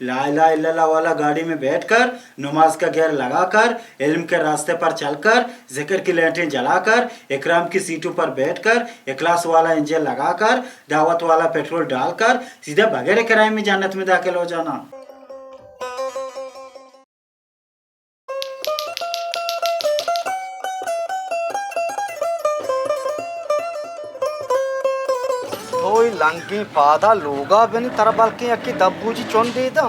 ला इलाहा इल्लल्लाह वाला गाड़ी में बैठकर नमाज का गेर लगाकर इल्म के रास्ते पर चलकर जिक्र की लैंटें जलाकर इकराम की सीटों पर बैठकर इखलास वाला इंजन लगाकर दावत वाला पेट्रोल डालकर सीधे बगैर किराए में जन्नत में दाखिल हो जाना। ओय लंकी पादा लोगा बनी तरबालके अक्की दब्बूजी चोन देदा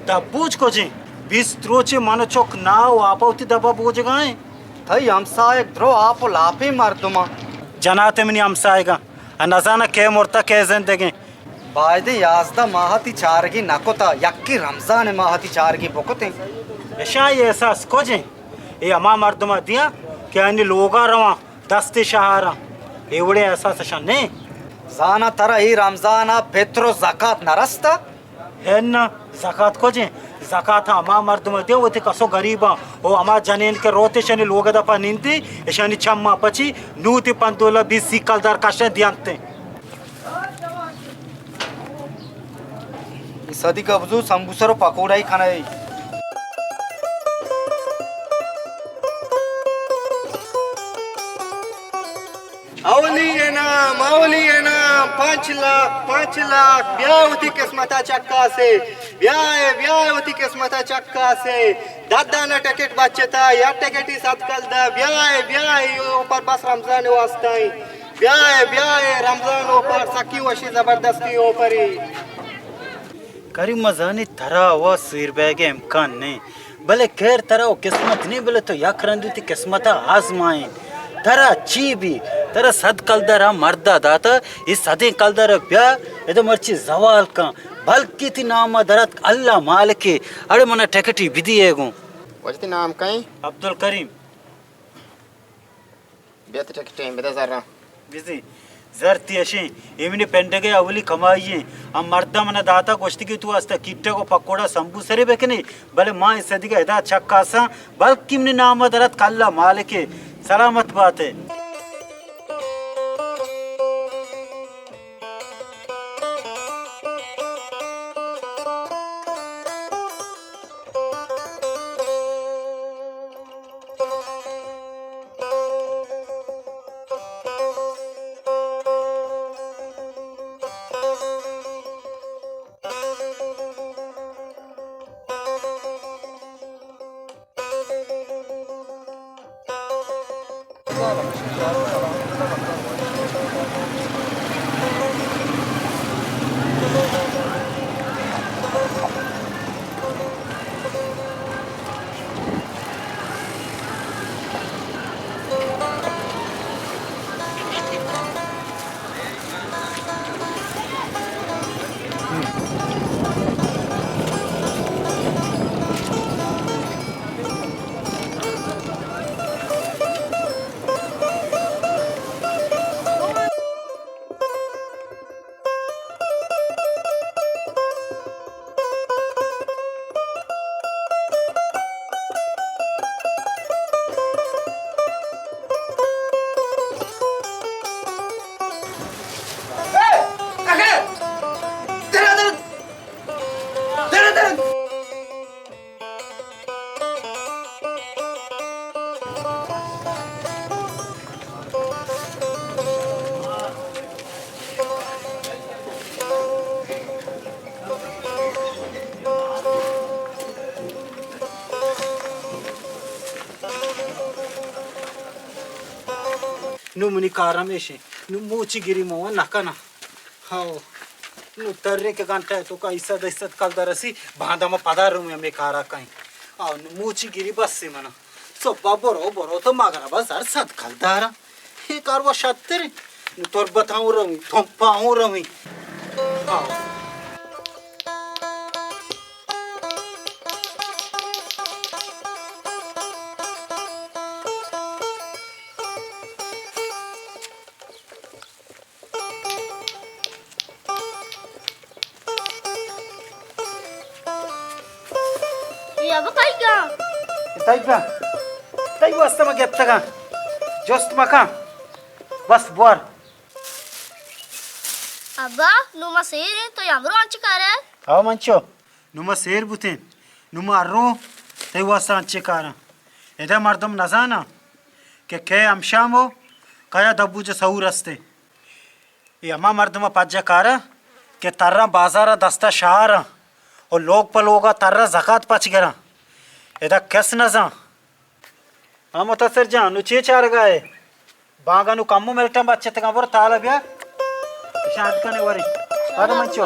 दब्बूज को जी बिस्त्रोचे मन चोक नाव आपौती दबा बूझ गए थई हमसाय द्रो आप लापे मर्दुमा जनाते मिनी हमसाएगा नजाना के मुर्ता के जिंदगी बायदे याजदा माहती चारगी नकोता यक्की रमजान माहती चारगी बोकोते यशा ये एहसास को जी ये अमा मर्दमा दिया क्या इन लोगा रवा दस्ते शहारा एवढे एहसास शने जाना तरा ही रमजाना पेत्रो ज़कात नरस्ता है ना ज़कात को जी ज़कात अमा मर्दमा दिया वो कसो गरीबा ओ अमा जनेन के रोते शनि लोग दपा निंती यशानी चम्मा पची नूती पंदोला 20 सिकलदार कष्ट दियांते सदी का वजू संबूसरो पकोड़ा ही खाना है मावली है ना 5 लाख ब्याह होती किस्मता चक्का से ब्याह होती किस्मता चक्का से दादा ना टिकट बचता या टिकट ही साथ कल दा ब्याह ऊपर बस रमजान वास्ता ही ब्याह रमजान ऊपर सकी वशी जबरदस्ती ऊपर ही करी मजानी तरह वो सिर बैगे इम्कान नहीं भले खैर तरह किस्मत नहीं बोले तो यक रंदी थी किस्मत आजमाए तरह अच्छी भी तरह सद कलदरा मर्दा दाता इस सदे कलदरा ब्याह ये तो मर्ची जवाल का बल्कि थी नाम दरत अल्लाह मालिके अरे मना टिकटी विधि है गो वजती नाम कहीं अब्दुल करीम बेत टिकट है बेदा जरा विधि जरती अशी इमने पेंडगे अवली कमाइए हम मर्दा मना दाता गोश्ती की तू अस्ता किट्टे को पकोड़ा संबू सरे बेकने भले माँ इस सदी का इदा चक्का सा बल्कि इमने नाम दरत कल्ला मालिके सलामत बात है नु मुनि कारामेशे नु मोची गिरी मोवा नकाना हाओ नु तर्रे के गांठा तो का इसा दइसत कल दरसी बांधा म पदारू में मे कारा काई आ नु मोची गिरी बस से मना सो बरो तो मागरा बस हर सत कल दारा हे कारवा शत्तर नु तोर बताऊं रही थंपाऊं रही हाओ ताई वास्ता मग येता का जोस्त मका बस बोर अब्बा नुमा सेरे तो यामरो अंच करे हाव मंचो Numa ser buten. Numa arro. Te wasan chekara. Eda mardum nazana. Ke amshamo. Kaya dabuja sauraste. ये अम्मा मर्दमा पाज्जा कारा के तररा बाजारा दस्ता शहर और लोग पलोगा तररा ज़कात पच गरा इधर कैस न जा हम मुतासर जान नुचे चार गाए बागा नु कम्मु मिलता बच्चे तक अबर ताला बिया शाद करने वाली अरे मंचो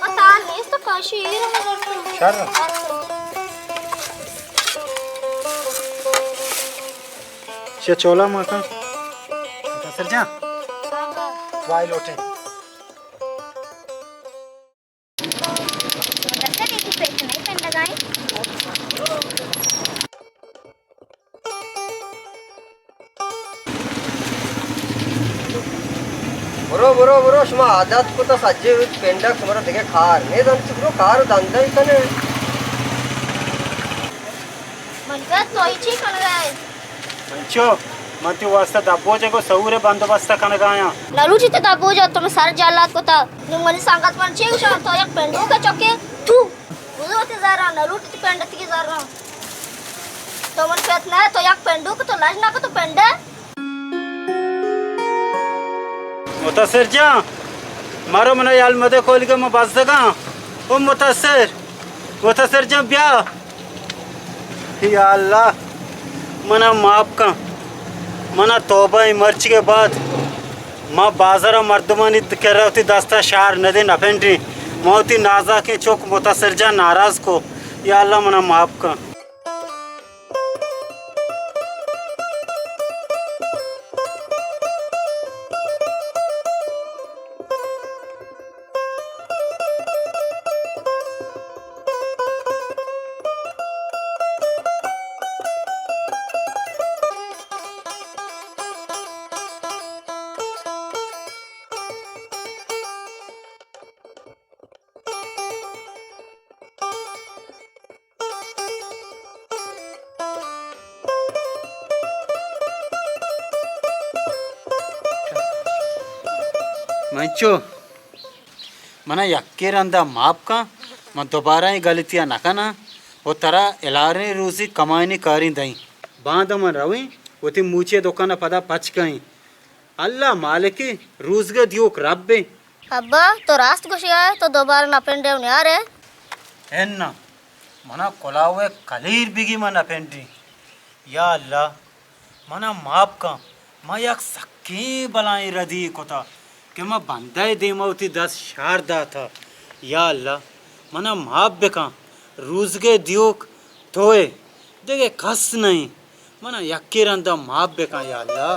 अब ताल नहीं तो काशी ये रहा शर शे चोला माता मुतासर जान वाई लोटे बरो शुमा आदात को तो सज्जे पेंडक सुमरा देखे खार ने दन सुब्रो कार दंदा इतने मनका तो इची कन गए मंचो मती वास्ता दबोजे को सौरे बंदोबस्त कन गाया नलू चिते दबोजा तुम सर जालात को ता निंगनी सांगत पण चे उशा तो एक पेंडो का चके तू बुझोते जरा नलू चिते पेंडती की जरा तो मन पेट ना तो एक पेंडो को तो लाज ना को तो पेंडे मुतासर जा मारो मना याल मदे खोल के मैं बस दगा ओ मुतासर जा ब्या या अल्लाह मना माफ का मना तौबा मर्च के बाद माँ बाजारा मर्दमानी कह रही थी दस्ता शार नदी नफेंटी मौती नाजा के चौक मुतासर जा नाराज को या अल्लाह मना माफ का मंचो मना यक्केर अंदा माप का मैं दोबारा ही गलतियाँ ना करना वो तरह एलारे रोजी कमाईनी करी दई बांध मन रवी वो ती मूचे दुकान पदा पच गई अल्लाह मालिकी रोजगे दियोक रब्बे अब्बा तो रास्त को शिया तो दोबारा ना पेंडे उन्हें आ रहे एन्ना मना कोलावे कलीर बिगी मना पेंटी या अल्लाह मना माप का मैं यक सक्की बलाई रदी कोता कि मैं बंदाई देमवती 10 शारदा था या अल्लाह मना माप बेका रोजगे दियोक तोए देखे खस नहीं मना यक्की रंदा माप बेका या अल्लाह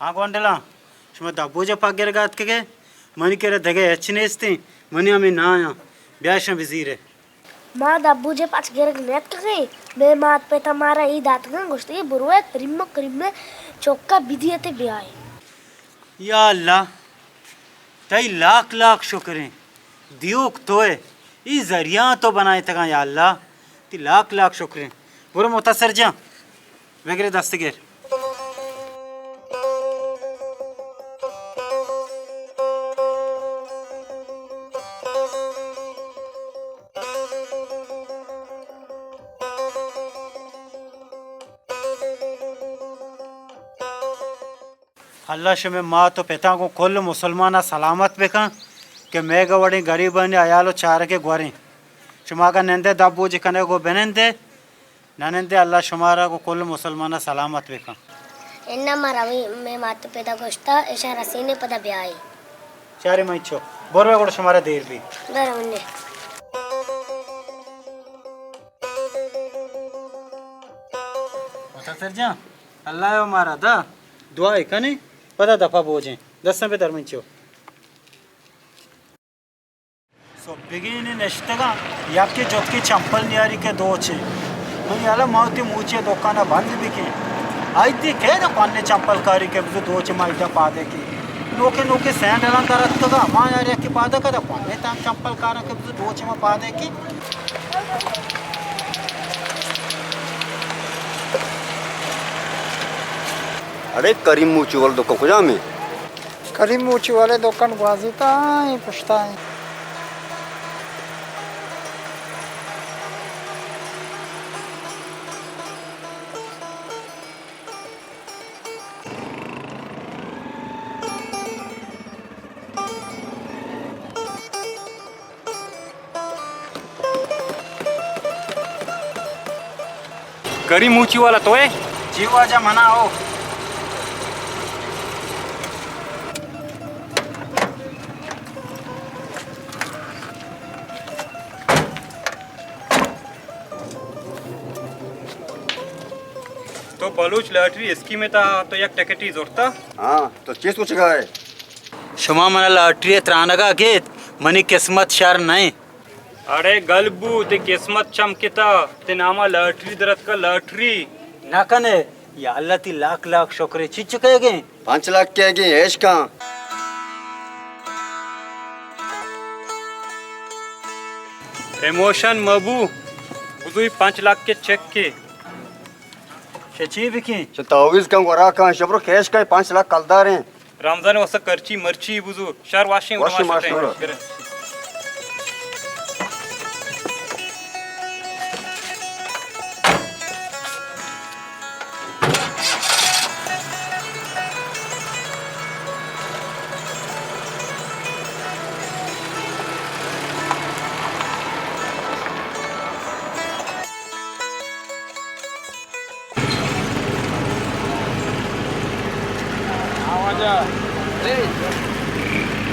हाँ गोंडला शुमा दबोजे पागेर गात के मनी केरे दगे अच्छनेस्ती मनी हमें ना आया ब्याशा वजीर है माँ दबूजे पाच गेर नेत कगे मैं मात पे तमारा ई दात गं गोश्ती बुरुए करीम चौका बिदियते ब्याय या अल्लाह तई लाख लाख शुक्रें दियोक तोए ई जरिया तो बनाए तका या अल्लाह ती लाख लाख शुक्रें बुरो मुतासर जा वगैरह दस्तगीर अल्लाह शमे माँ तो पिता को कुल मुसलमाना सलामत बेका कि मैं गवड़ी गरीबन अयालो चार के गोरे शुमा का नंदे दबू जी कने को बेनंदे ननंदे अल्लाह शुमारा को कुल मुसलमाना सलामत बेका इन्ना मरावी मैं मात पेदा गोश्ता ऐसा रसीने पदा ब्याय चारे मैचो बोरवे को शुमारा देर भी दरवन्ने मुतासर जा अल्लाह हमारा दा दुआ है कने पता दफा बोझे 10 पे दरमिंचो सो बिगिनी नष्टगा याके जोतकी चंपल नियारी के दोचे मैं याला माउती मूचे दुकाना बंद बिके आई थी के ना पाने चंपल कारी के दोचे माइदा पा दे की नोके नोके सैंडल अंदर का मां यार की पादा का पाने ताम चंपल कार के डोचे में पादे की अरे करीम मूची वाले दुकान को जा मैं करीम मूची वाले दुकान बाजूता है पुछता है करीम ऊंची वाला तो है जीव आजा मना हो तो बलूच लॉटरी इसकी में था तो एक टिकट ही जोड़ता हाँ तो चीज कुछ का है शुमा मना लॉटरी त्रानगा गेत मनी किस्मत शर नहीं अरे गलबू ते किस्मत चमकिता ते नामा लॉटरी दरत का लॉटरी ना कने या अल्लाह ती लाख लाख शुक्र चिच कहेगे 5 लाख के आगे ऐश का इमोशन मबू बुजुई 5 लाख के चेक के शची बिकी तावीज का वरा का शब्र कैश का 5 लाख कलदार हैं रमजान वसा करची मर्ची बुजू शहर वाशिंग वाशिंग मास्टर।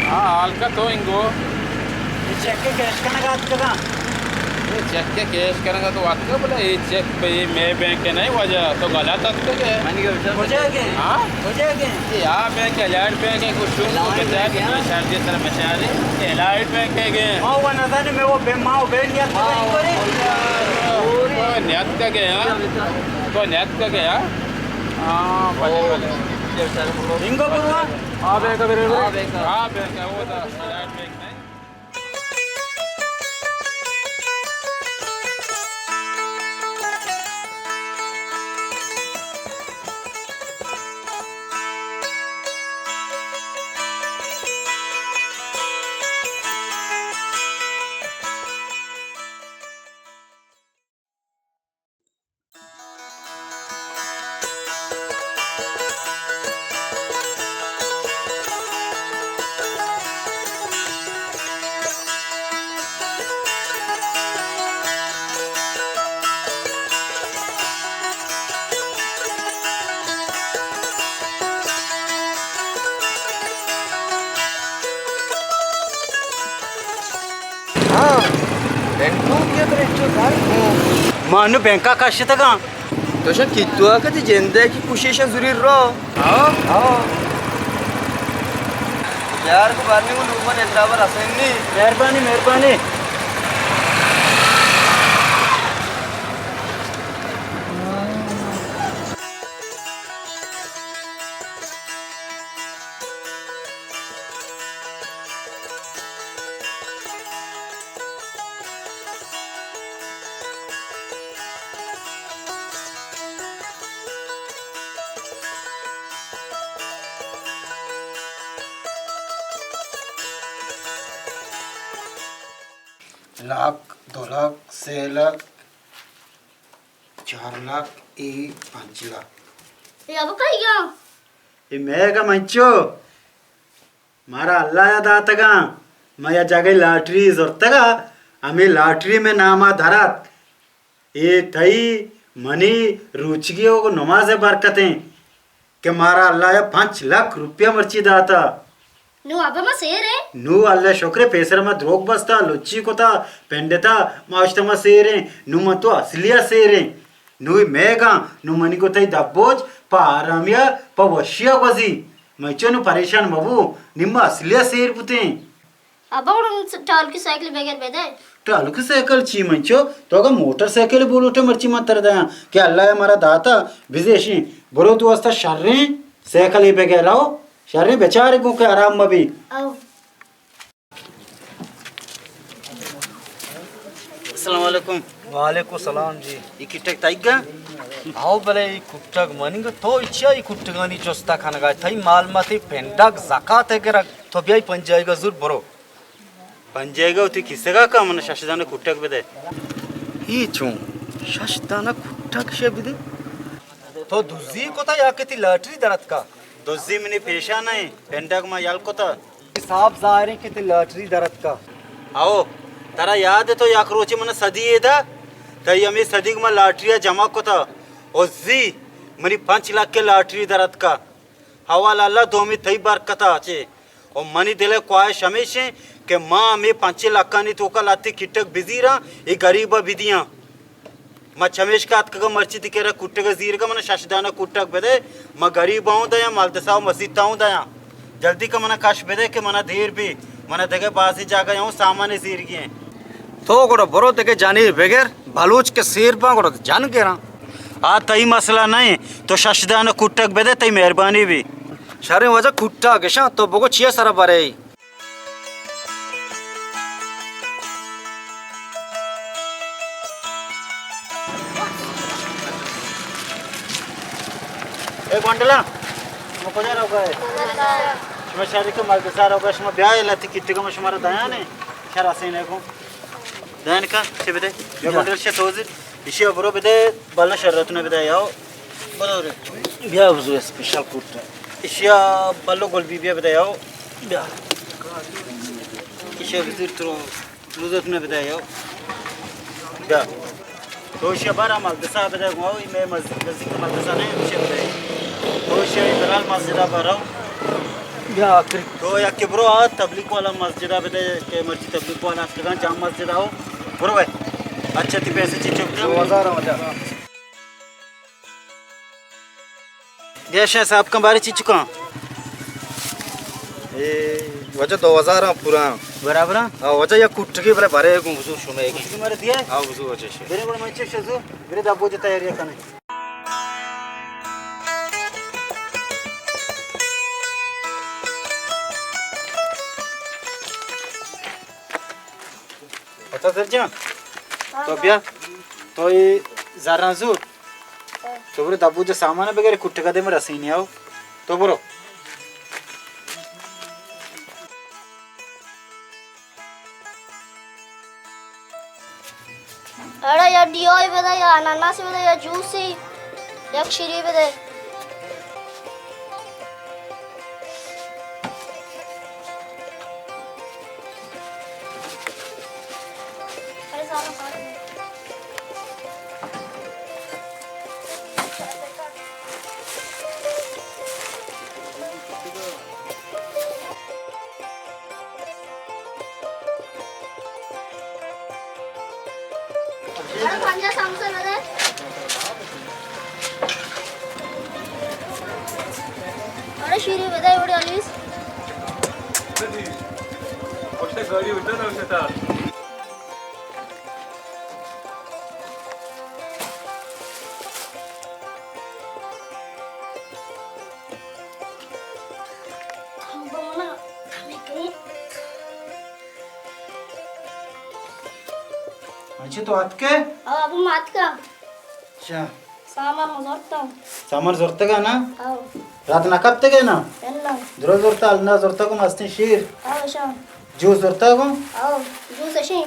हालका तो इंगो चेक के कैश कना गात कदा ये चेक के कैश करेंगे तो बात कर बोला ये चेक पे ये मैं बैंक के नहीं वजह तो गलत हद के हो जाएगे हाँ हो जाएगे ये यहाँ बैंक एलाइट बैंक है कुछ शुरू हो गया है कि शादी तरह मचारे एलाइट बैंक है गए मां वो ना जाने मैं वो बे मां बेल लिया तो नियत का गया तो नियत का गया हाँ भले इंगो बुआ हाँ बैंक है वो तो एलाइट बैंक नहीं मानु बैंका काशी तगा तशें कितूआ का ती जेंद्याची कुशेशा जुरीर रो यार को बारने को लुकमान एंट्रावर असेंनी मेहरबानी मेहरबानी लाख 2 लाख 6 लाख 4 लाख 5 लाख ये अब कहीं गया ये मेगा मंचो मारा अल्लाह याद आतगा मैं जगह लॉटरी जोरतगा आम्ही लॉटरी में नामा धरात ये थई मनी रुचगी को नमाज बरकतें के मारा अल्लाह या 5 लाख रुपया मर्ची दाता నువ్వు అబ్బమ్మ సేరే నువ్వు అల్ల శుక్రే పేసరమ ద్రోగ్ బస్తా లొచ్చి కొత పెండెత మాష్టమ సేరే నువ్వు మతో అసలియా సేరే నువ్వు మేగా నువ్వు మని కొతై దబ్బోజ్ పారమియా పవషియా గజి మైచో నువ్వు పరేషాన్ బాబు నిమ్మ అసలియా సేర్పుతే అబ్బా కూడా టాల్కి సైకిల్ బగర్ బెదే टालुक साइकिल ची मंचो तो अगर मोटरसाइकिल बोलोटे मर्ची मत तर दया कि अल्लाह हमारा दाता विदेशी बोलो तू अस्ता शर्रे साइकिल ही पे रहो शर्रे बेचारे को के आराम में भी आओ अस्सलाम वालेकुम वालेकुम सलाम जी इकिटेक ताइगा आओ भले ई कुट्टग मनिंग तो इच्छा ई कुट्टगानी चोस्ता खानगा थई माल माथी पेंडाग जाकात है के तो बियाई पंजाईगा जुर बरो पंजायगा उती किसगा का मन शशदाने कुटक बेदे ई चू शशदाना कुट्टग शे बिदे तो दुजी कोता या केती लॉटरी दरत का दोजी मिनी पेशा नहीं पेंडक मा याल कोता साहब जारे केती लॉटरी दरत का आओ तारा याद है तो याक रोचे मन सदी एदा तई हमें सदी में लॉटरिया जमा कोता ओजी मनी 5 लाख के लॉटरी दरत का हवाला अल्लाह दो में तई बार कता आचे और मनी दिले ख्वाहिश हमेशा के माँ में 5 लाख का नहीं तो का लाती किटक बिजी रहा ये गरीबा बिदियां मैं चमेश का का मर्ची ती केरा कुट्टे का जीर का मन शशदाना कुट्टक बेदे मैं गरीब आऊं दया मालदसाव मस्जिद आऊं दया जल्दी का मना काश बेदे के मना देर भी मना देखे बाजी जागा आऊं सामान जीर गए तो गोड़ा बरो देके जाने बगैर बलूच के शेर पा गोड़ा जान के रहा आ तई मसला नहीं तो शशदाना कुट्टक बेदे तई मेहरबानी भी शरे वजह कुट्टा गेशा तो बगो छिया सारा बारे ए गोंडला मको जा रहा है मैं शादी के मार्ग सारा होगा मैं ब्याह लाती किट्टे को मैं हमारा दया ने शरा से ने को दयान का से बेदे ये गोंडल से तोजिर इसे बरो बेदे बाला शरत ने बेदे आओ बरो रे बिया बुझो स्पेशल कुट्टा इसे बालो गोल बीबिया बेदे आओ ब्याह इसे विजिट तो लुजत ने बेदे आओ ब्याह तो इसे बारा माल दसा बेदे आओ मैं मस्जिद के मदरसा ने इसे बेदे तो इसे दलाल मस्जिद बाराओ बिया आखिर तो या के ब्रो आ तबलीग वाला मस्जिद आ बेटे के मस्जिद तबलीग वाला का जाम मस्जिद आओ ब्रो भाई अच्छा ती पैसे ची चुप 2000 वजह देश साहब का बारे ची चुका ए वजह 2000 पूरा बराबर आ वजह या कुट्ट के बरे बारे को बुझो सुने की तुम्हारे दिया आ बुझो वजह से मेरे बड़े मंचे शजू मेरे दाबो जे तैयारी करने अच्छा सर जी तो भैया तो ये ज़रा जूर तो बोले दाबू जो सामान है बगैर कुट्टे का दे में रसी नहीं आओ तो बोलो अरे यार डिओई बता या अनानास बता या जूसी या खीरी बता अरे सारा अरे पंजा समोसा बता अरे खीरी बता बड़ी अलीस गाडी होता ना शेता अच्छे तो हाथ के अब मात का अच्छा सामान मजरता सामान जोरते का ना आओ रात ना कब तक है ना एल्ला जरूर जोरता अलना जोरता को मस्ती शीर आओ शाम जूस जोरता को आओ जूस अशी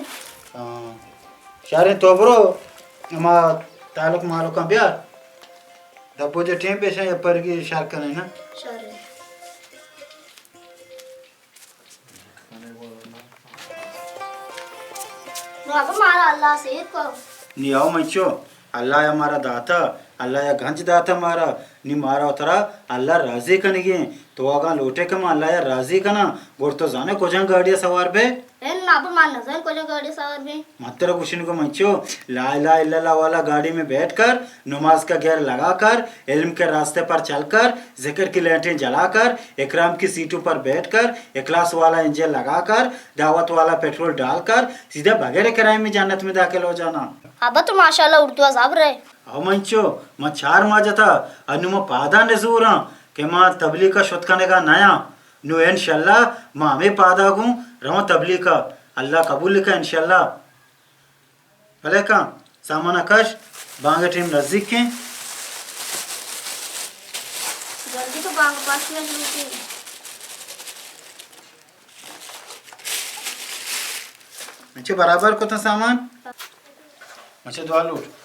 शारे तो ब्रो अमा तालुक मालो का बिया दबो जे टेम पे से पर की शार करने ना शारे अब मारा अल्लाह से को नी आओ मंचो अल्लाह है हमारा दाता अल्लाह या गंज दाता हमारा नी मारा उतरा अल्लाह राजी कनेगे तो आगा लोटे कमा अल्लाह या राजी कना गोर तो जाने को जंग गाड़िया सवार बे एन ना अब मानना जन को जो गाड़ी सवार में मात्र कुशन को मंचो ला इला इल्लल्लाह वाला गाड़ी में बैठकर नमाज का घेर लगाकर इल्म के रास्ते पर चलकर जिक्र की लैंटें जलाकर इकराम की सीटों पर बैठकर इखलास वाला इंजन लगाकर दावत वाला पेट्रोल डालकर सीधे बगैर किराए में जन्नत में दाखिल हो जाना अब तो माशाल्लाह उर्दू अजाब रहे अहो मंचो मैं चार माजा था अनुमा पादा ने जूरा के माँ तबलीग का शुद्ध करने का नया नु इंशाल्लाह माँ में पादा गूँ रहो तबलीग का अल्लाह कबूल का इंशाल्लाह भले का सामान आकाश बांगे टीम नजदीक के जल्दी तो बांग पास में लूटी मुझे बराबर को था सामान मुझे दुआ लूट